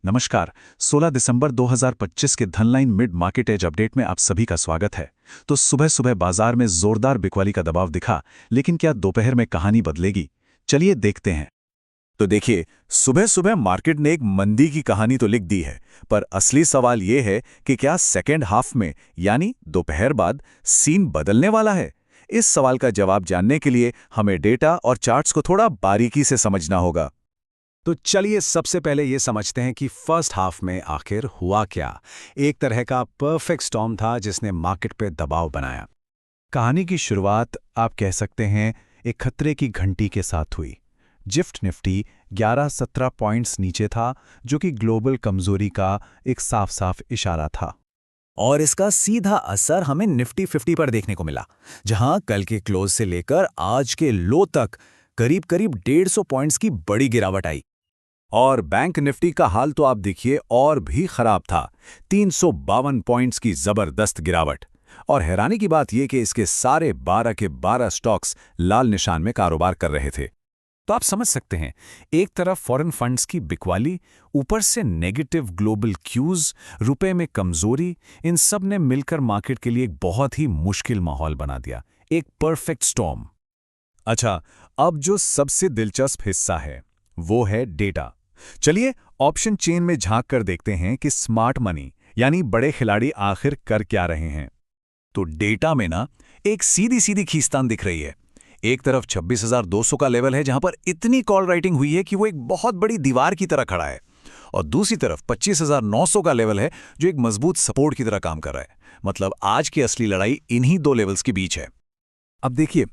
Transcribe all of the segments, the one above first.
नमस्कार। 16 दिसंबर 2025 के धनलाइन mid market as update में आप सभी का स्वागत है। तो सुबह सुबह बाजार में जोरदार बिकवाली का दबाव दिखा, लेकिन क्या दोपहर में कहानी बदलेगी? चलिए देखते हैं। तो देखिए, सुबह सुबह मार्केट ने एक मंदी की कहानी तो लिख दी है, पर असली सवाल ये है कि क्या सेकेंड हाफ में यानी दोपहर बाद सीन बदलने वाला है? इस सवाल का जवाब जानने के लिए हमें डेटा और चार्ट्स को थोड़ा बारीकी से समझना होगा। तो चलिए सबसे पहले ये समझते हैं कि फर्स्ट हाफ में आखिर हुआ क्या। एक तरह का परफेक्ट स्टॉर्म था जिसने मार्केट पे दबाव बनाया। कहानी की शुरुआत आप कह सकते हैं एक खतरे की घंटी के साथ हुई। जिफ्ट निफ्टी 11-17 पॉइंट्स नीचे था, जो कि ग्लोबल कमजोरी का एक साफ साफ इशारा था। और इसका सीधा असर हमें निफ्टी 50 पर देखने को मिला, जहां कल के क्लोज से लेकर आज के लो तक करीब करीब 150 पॉइंट्स की बड़ी गिरावट आई। और बैंक निफ्टी का हाल तो आप देखिए और भी खराब था, 352 पॉइंट्स की जबरदस्त गिरावट। और हैरानी की बात यह कि इसके सारे 12 के 12 स्टॉक्स लाल निशान में कारोबार कर रहे थे। तो आप समझ सकते हैं, एक तरफ फॉरेन फंड्स की बिकवाली, ऊपर से नेगेटिव ग्लोबल क्यूज, रुपए में कमजोरी, इन सब ने मिलकर मार्केट के लिए एक बहुत ही मुश्किल माहौल बना दिया, एक परफेक्ट स्टॉर्म। अच्छा, अब जो सबसे दिलचस्प हिस्सा है वो है डेटा। चलिए ऑप्शन चेन में झांक कर देखते हैं कि स्मार्ट मनी यानी बड़े खिलाड़ी आखिर कर क्या रहे हैं। तो डेटा में ना एक सीधी सीधी खींचतान दिख रही है। एक तरफ 26,200 का लेवल है, जहां पर इतनी कॉल राइटिंग हुई है कि वो एक बहुत बड़ी दीवार की तरह खड़ा है, और दूसरी तरफ 25,900 का लेवल है, जो एक मजबूत सपोर्ट की तरह काम कर रहा है। मतलब आज की असली लड़ाई इन्हीं दो लेवल्स के बीच है। अब देखिए,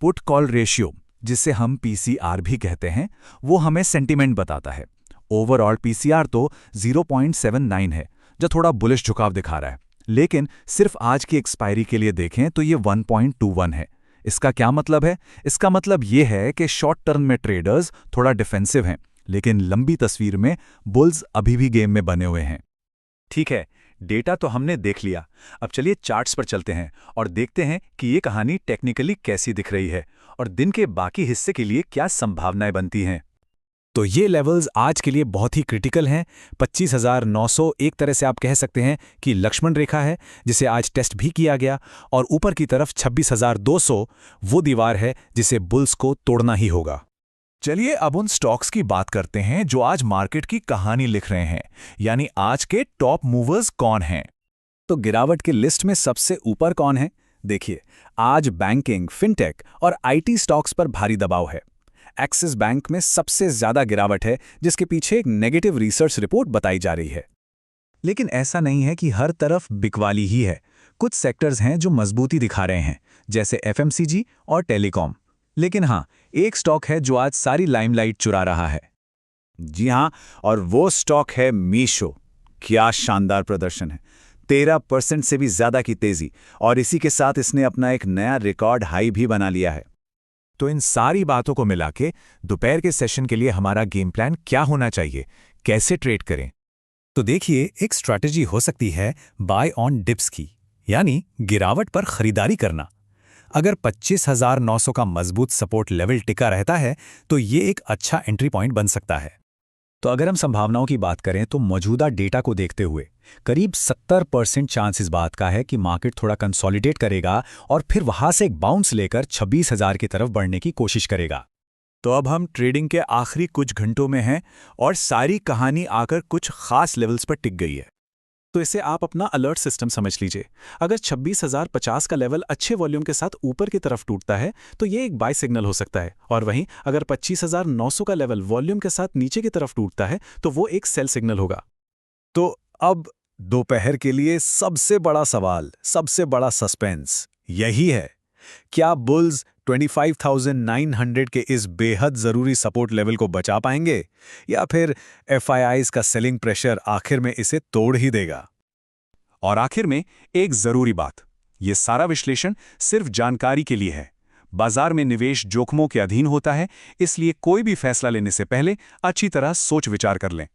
पुट कॉल रेशियो, जिसे हम पीसीआर भी कहते हैं, वो हमें सेंटीमेंट बताता है। ओवरऑल पीसीआर तो 0.79 है, जो थोड़ा बुलिश झुकाव दिखा रहा है, लेकिन सिर्फ आज की एक्सपायरी के लिए देखें तो ये 1.21 है। इसका क्या मतलब है? इसका मतलब ये है कि शॉर्ट टर्म में ट्रेडर्स थोड़ा डिफेंसिव हैं, लेकिन लंबी तस्वीर में बुल्स अभी भी गेम में बने हुए हैं। ठीक है, डेटा तो हमने देख लिया। अब चलिए चार्ट्स पर चलते हैं और देखते हैं कि ये कहानी टेक्निकली कैसी दिख रही है और दिन के बाकी हिस्से के लिए क्या संभावनाएं बनती हैं। तो ये लेवल्स आज के लिए बहुत ही क्रिटिकल हैं। 25,900 एक तरह से आप कह सकते हैं कि लक्ष्मण रेखा है, जिसे आज टेस्ट भी किया गया, और ऊपर की तरफ 26,200 वो दीवार है जिसे बुल्स को तोड़ना ही होगा। चलिए अब उन स्टॉक्स की बात करते हैं जो आज मार्केट की कहानी लिख रहे हैं, यानी आज के टॉप मूवर्स कौन हैं। तो गिरावट की लिस्ट में सबसे ऊपर कौन है? देखिए, आज बैंकिंग, फिनटेक और आईटी स्टॉक्स पर भारी दबाव है। एक्सिस बैंक में सबसे ज्यादा गिरावट है, जिसके पीछे एक नेगेटिव रिसर्च रिपोर्ट बताई जा रही है। लेकिन ऐसा नहीं है कि हर तरफ बिकवाली ही है। कुछ सेक्टर्स हैं जो मजबूती दिखा रहे हैं, जैसे एफएमसीजी और टेलीकॉम। लेकिन हाँ, एक स्टॉक है जो आज सारी लाइमलाइट चुरा रहा है। जी हाँ, और वो स्टॉक है मीशो। क्या शानदार प्रदर्शन है, 13% से भी ज्यादा की तेजी, और इसी के साथ इसने अपना एक नया रिकॉर्ड हाई भी बना लिया है। तो इन सारी बातों को मिला के दोपहर के सेशन के लिए हमारा गेम प्लान क्या होना चाहिए, कैसे ट्रेड करें? तो देखिए, एक स्ट्रैटेजी हो सकती है बाय ऑन डिप्स की, यानी गिरावट पर खरीदारी करना। अगर 25,900 का मजबूत सपोर्ट लेवल टिका रहता है तो ये एक अच्छा एंट्री पॉइंट बन सकता है। तो अगर हम संभावनाओं की बात करें तो मौजूदा डेटा को देखते हुए करीब 70% चांस इस बात का है कि मार्केट थोड़ा कंसोलिडेट करेगा और फिर वहां से एक बाउंस लेकर 26,000 की तरफ बढ़ने की कोशिश करेगा। तो अब हम ट्रेडिंग के आखिरी कुछ घंटों में हैं और सारी कहानी आकर कुछ खास लेवल्स पर टिक गई है। तो इसे आप अपना अलर्ट सिस्टम समझ लीजिए। अगर 26,050 का लेवल अच्छे वॉल्यूम के साथ ऊपर की तरफ टूटता है तो ये एक बाय सिग्नल हो सकता है, और वहीं अगर 25,900 का लेवल वॉल्यूम के साथ नीचे की तरफ टूटता है तो वो एक सेल सिग्नल होगा। तो अब दोपहर के लिए सबसे बड़ा सवाल, सबसे बड़ा सस्पेंस यही है, क्या बुल्स 25,900 के इस बेहद जरूरी सपोर्ट लेवल को बचा पाएंगे, या फिर एफआईआईज का सेलिंग प्रेशर आखिर में इसे तोड़ ही देगा? और आखिर में एक जरूरी बात, यह सारा विश्लेषण सिर्फ जानकारी के लिए है। बाजार में निवेश जोखिमों के अधीन होता है, इसलिए कोई भी फैसला लेने से पहले अच्छी तरह सोच विचार कर लें।